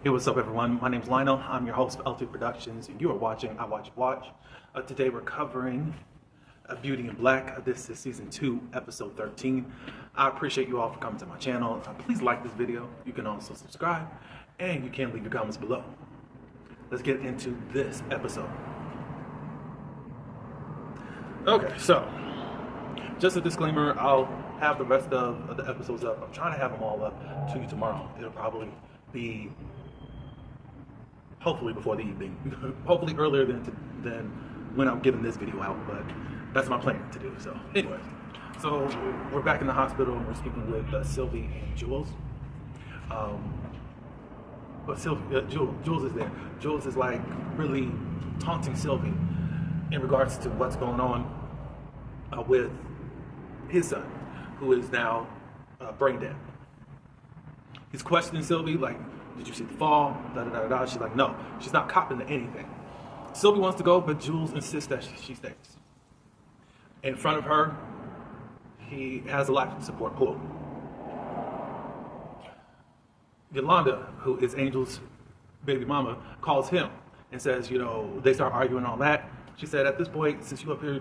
Hey, what's up, everyone? My name's Lionel. I'm your host of L2 Productions, and you are watching I Watch Watch. Today we're covering Beauty in Black. This is season 2, episode 13. I appreciate you all for coming to my channel. Please like this video. You can also subscribe, and you can leave your comments below. Let's get into this episode. Okay, so just a disclaimer, I'll have the rest of the episodes up. I'm trying to have them all up to you tomorrow. It'll probably be hopefully before the evening, hopefully earlier than when I'm getting this video out, but that's my plan to do. So anyways, so we're back in the hospital and we're speaking with Sylvie and Jules. But Jules is there. Jules is like really taunting Sylvie in regards to what's going on with his son, who is now brain dead. He's questioning Sylvie like, did you see the fall? Da, da, da, da. She's like, no, she's not copping to anything. Sylvie wants to go, but Jules insists that she stays. In front of her, he has a life support pool. Yolanda, who is Angel's baby mama, calls him and says, you know, they start arguing and all that. She said, at this point, since you up here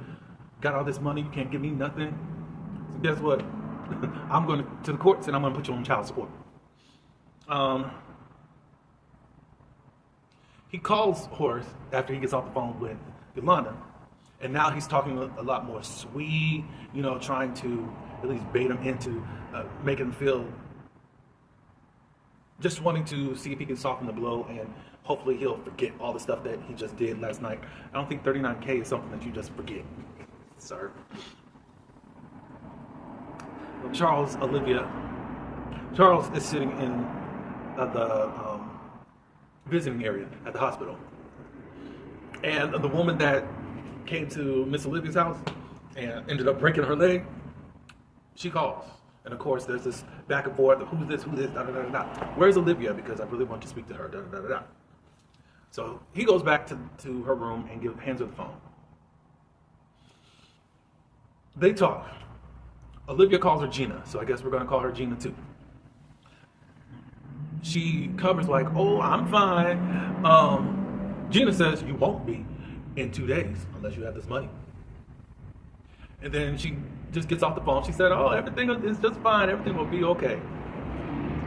got all this money, you can't give me nothing. So guess what? I'm going to the courts and I'm going to put you on child support. He calls Horace after he gets off the phone with Yolanda, and now he's talking a lot more sweet, you know, trying to at least bait him into making him feel, just wanting to see if he can soften the blow, and hopefully he'll forget all the stuff that he just did last night. I don't think 39K is something that you just forget, sir. Charles is sitting in the visiting area at the hospital, and the woman that came to Miss Olivia's house and ended up breaking her leg, she calls, and of course there's this back and forth of who's this, da da da da. Where's Olivia? Because I really want to speak to her. Da da da da. So he goes back to her room and hands her the phone. They talk. Olivia calls her Gina, so I guess we're going to call her Gina too. She covers like, oh, I'm fine. Gina says, you won't be in 2 days unless you have this money. And then she just gets off the phone. She said, oh, everything is just fine. Everything will be okay.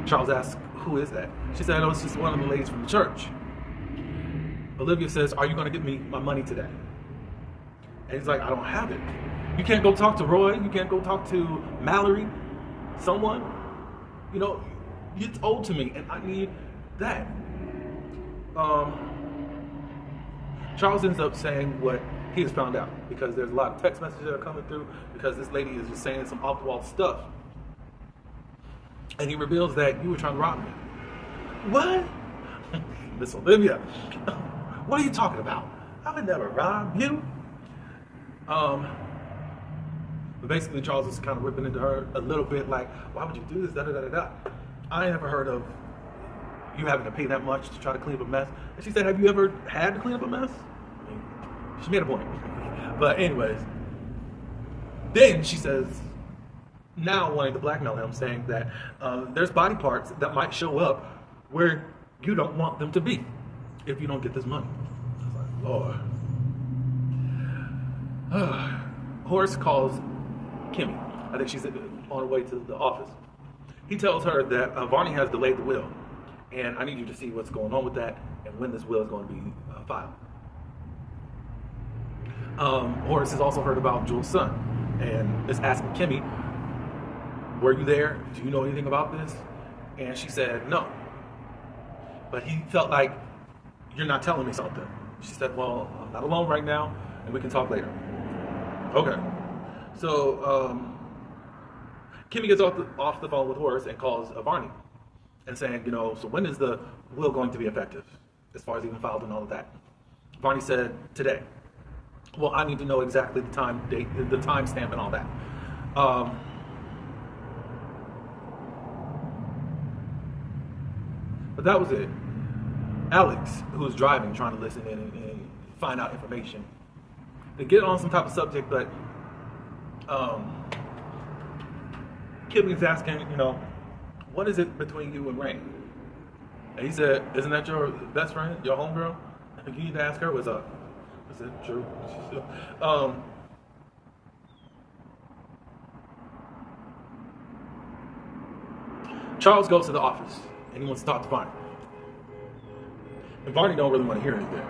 Charles asks, who is that? She said, oh, it's just one of the ladies from the church. Olivia says, are you going to give me my money today? And he's like, I don't have it. You can't go talk to Roy. You can't go talk to Mallory. Someone. You know, it's owed to me, and I need that. Charles ends up saying what he has found out, because there's a lot of text messages that are coming through, because this lady is just saying some off-the-wall stuff. And he reveals that you were trying to rob me. What? Miss Olivia, what are you talking about? I would never rob you. But basically, Charles is kind of ripping into her a little bit, like, why would you do this, da da da da da. I never heard of you having to pay that much to try to clean up a mess. And she said, have you ever had to clean up a mess? I mean, she made a point. But anyways, then she says, now wanting to blackmail him, saying that there's body parts that might show up where you don't want them to be if you don't get this money. I was like, Lord. Horace calls Kimmy. I think she's on her way to the office. He tells her that Varney has delayed the will, and I need you to see what's going on with that and when this will is going to be filed. Horace has also heard about Jules' son and is asking Kimmy, were you there? Do you know anything about this? And she said no. But he felt like, you're not telling me something. She said, well, I'm not alone right now, and we can talk later. Okay. So, Kimmy gets off the phone with Horace and calls Varney and saying, you know, so when is the will going to be effective as far as even filed and all of that? Varney said, today. Well, I need to know exactly the time, date, the time stamp and all that. But that was it. Alex, who was driving, trying to listen in and find out information. They get on some type of subject, but Kimmy's asking, you know, what is it between you and Rain? And he said, "Isn't that your best friend, your homegirl? You need to ask her what's up." I said, "True." um, Charles goes to the office and he wants to talk to Barney. And Barney don't really want to hear anything.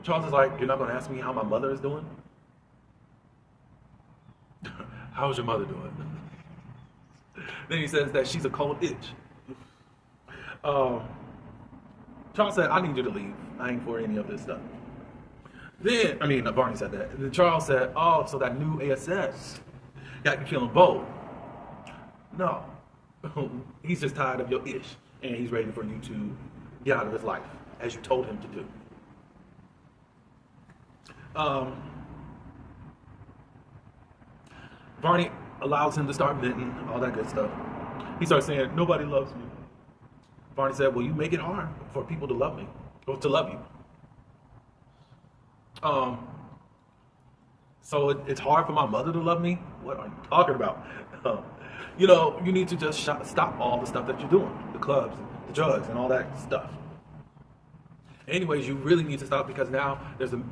Charles is like, "You're not going to ask me how my mother is doing? How's your mother doing?" Then he says that she's a cold itch. Charles said, "I need you to leave. I ain't for any of this stuff." Barney said that. And then Charles said, "Oh, so that new ASS got you feeling bold." No. He's just tired of your ish, and he's ready for you to get out of his life, as you told him to do. Barney allows him to start venting, all that good stuff. He starts saying, "Nobody loves me." Barney said, "Well, you make it hard for people to love me, or to love you. So it's hard for my mother to love me? What are you talking about? You need to just stop all the stuff that you're doing, the clubs, the drugs, and all that stuff. Anyways, you really need to stop because now there's a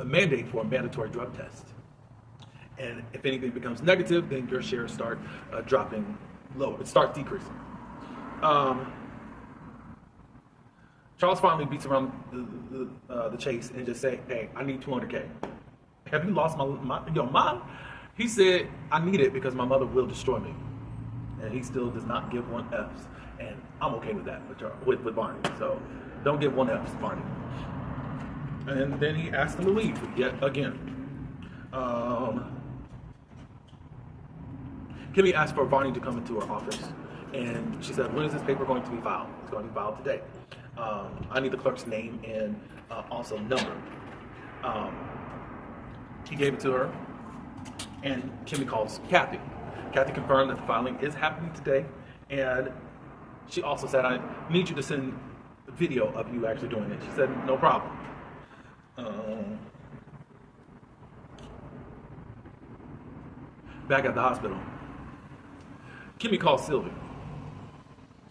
mandate for a mandatory drug test. And if anything becomes negative, then your shares start dropping lower. It starts decreasing." Charles finally beats around the chase and just say, "Hey, I need $200K. Have you lost your mind?" He said, "I need it because my mother will destroy me." And he still does not give 1Fs. And I'm okay with that with Barney. So don't give 1Fs, Barney. And then he asked him to leave yet again. Kimmy asked for Barney to come into her office. And she said, "When is this paper going to be filed?" "It's going to be filed today. I need the clerk's name and also number." He gave it to her, and Kimmy calls Kathy. Kathy confirmed that the filing is happening today, and she also said, "I need you to send a video of you actually doing it." She said, "No problem." Back at the hospital, Kimmy called Sylvie,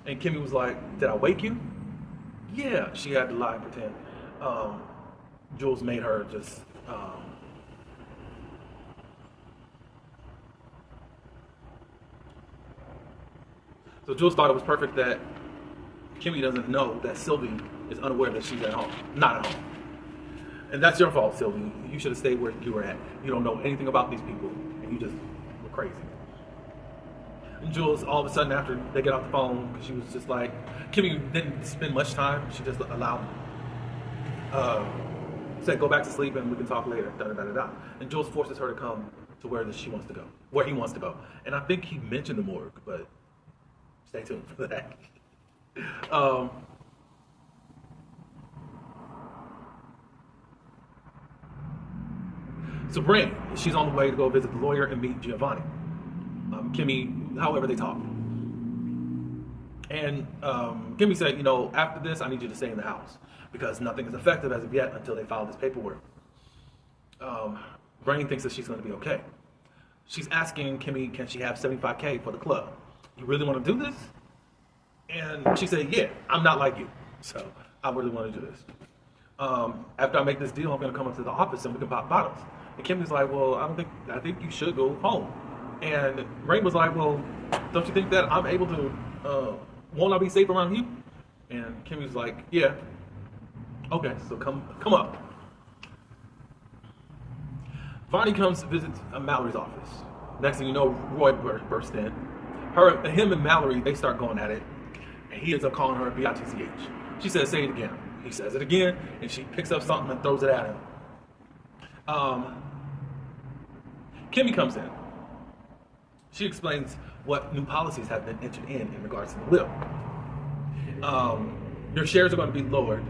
and Kimmy was like, "Did I wake you?" Yeah, she had to lie and pretend. Jules made her just so Jules thought it was perfect that Kimmy doesn't know that Sylvie is unaware that she's at home, not at home. And that's your fault, Sylvie. You should have stayed where you were at. You don't know anything about these people, and you just were crazy. And Jules, all of a sudden, after they get off the phone, she was just like, Kimmy didn't spend much time. She just allowed, said, "Go back to sleep and we can talk later." Da, da, da, da, da. And Jules forces her to come to where she wants to go, where he wants to go. And I think he mentioned the morgue, but stay tuned for that. So Brain, she's on the way to go visit the lawyer and meet Giovanni. Kimmy, however, they talk. And Kimmy said, "After this, I need you to stay in the house because nothing is effective as of yet until they file this paperwork." Brain thinks that she's going to be okay. She's asking Kimmy, can she have $75K for the club? "You really want to do this?" And she said, "Yeah, I'm not like you, so I really want to do this. After I make this deal, I'm going to come up to the office and we can pop bottles." And Kimmy's like, "Well, I think you should go home." And Brain was like, "Well, don't you think that I'm able to, won't I be safe around you?" And Kimmy's like, "Yeah. Okay, so come up." Vonnie comes to visit Mallory's office. Next thing you know, Roy bursts in. Him and Mallory, they start going at it. And he ends up calling her B-I-T-C-H. She says, "Say it again." He says it again, and she picks up something and throws it at him. Kimmy comes in. She explains what new policies have been entered in regards to the will. Your shares are going to be lowered.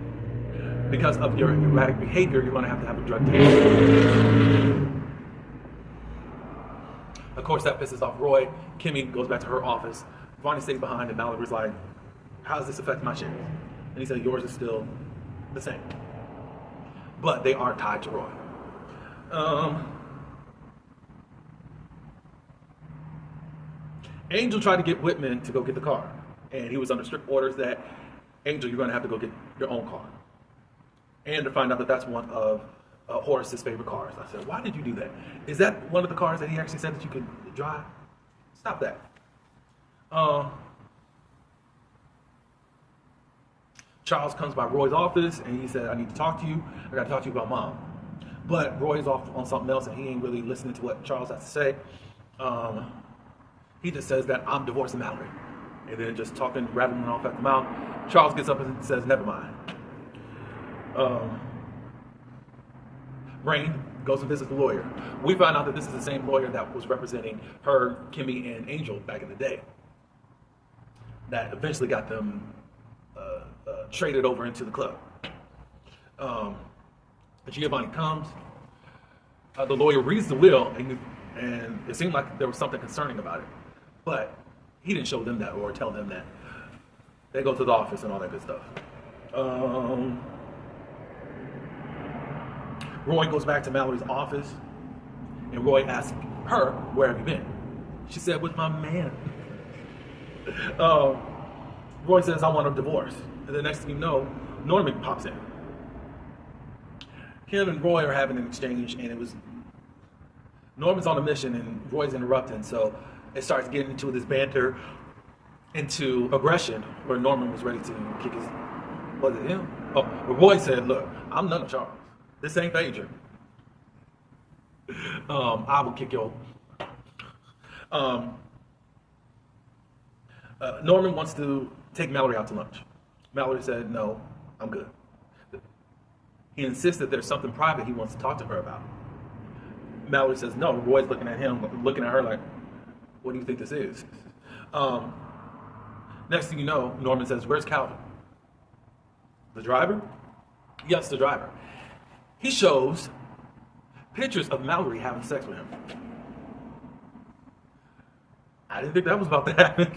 Because of your erratic behavior, you're going to have a drug test. Of course, that pisses off Roy. Kimmy goes back to her office. Vonnie stays behind, and Mallory's like, "How does this affect my shares?" And he said, "Yours is still the same. But they are tied to Roy." Angel tried to get Whitman to go get the car. And he was under strict orders that, Angel, you're going to have to go get your own car. And to find out that that's one of Horace's favorite cars. I said, why did you do that? Is that one of the cars that he actually said that you could drive? Stop that. Charles comes by Roy's office and he said, I need to talk to you. I got to talk to you about Mom. But Roy's off on something else and he ain't really listening to what Charles has to say. He just says that I'm divorcing Mallory. And then just talking, rattling off at the mouth. Charles gets up and says, never mind. Rain goes and visits the lawyer. We find out that this is the same lawyer that was representing her, Kimmy, and Angel back in the day. That eventually got them traded over into the club. Giovanni comes. The lawyer reads the will, and it seemed like there was something concerning about it. But he didn't show them that or tell them that. They go to the office and all that good stuff. Roy goes back to Mallory's office, and Roy asks her, where have you been? She said, with my man. Roy says, I want a divorce. And the next thing you know, Norman pops in. Kim and Roy are having an exchange, and it was Norman's on a mission, and Roy's interrupting, so it starts getting into this banter, into aggression, where Norman was ready to kick his... Was it him? Oh, but Roy said, look, I'm none of Charles. This ain't Phaedra. I will kick your... Norman wants to take Mallory out to lunch. Mallory said, no, I'm good. He insists that there's something private he wants to talk to her about. Mallory says, no. Roy's looking at him, looking at her like, what do you think this is? Next thing you know, Norman says, where's Calvin? The driver? Yes, the driver. He shows pictures of Mallory having sex with him. I didn't think that was about to happen.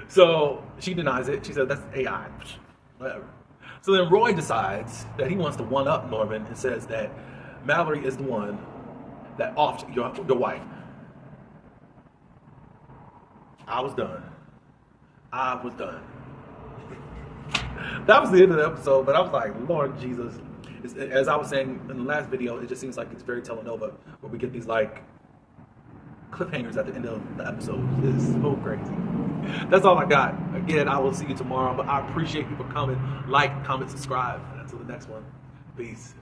So she denies it. She said, that's AI. Whatever. So then Roy decides that he wants to one-up Norman and says that Mallory is the one that offed your wife. I was done. I was done. That was the end of the episode, but I was like, Lord Jesus. As I was saying in the last video, it just seems like it's very telenova, where we get these like cliffhangers at the end of the episode. It's so crazy. That's all I got. Again, I will see you tomorrow, but I appreciate you for coming. Like, comment, subscribe. Until the next one. Peace.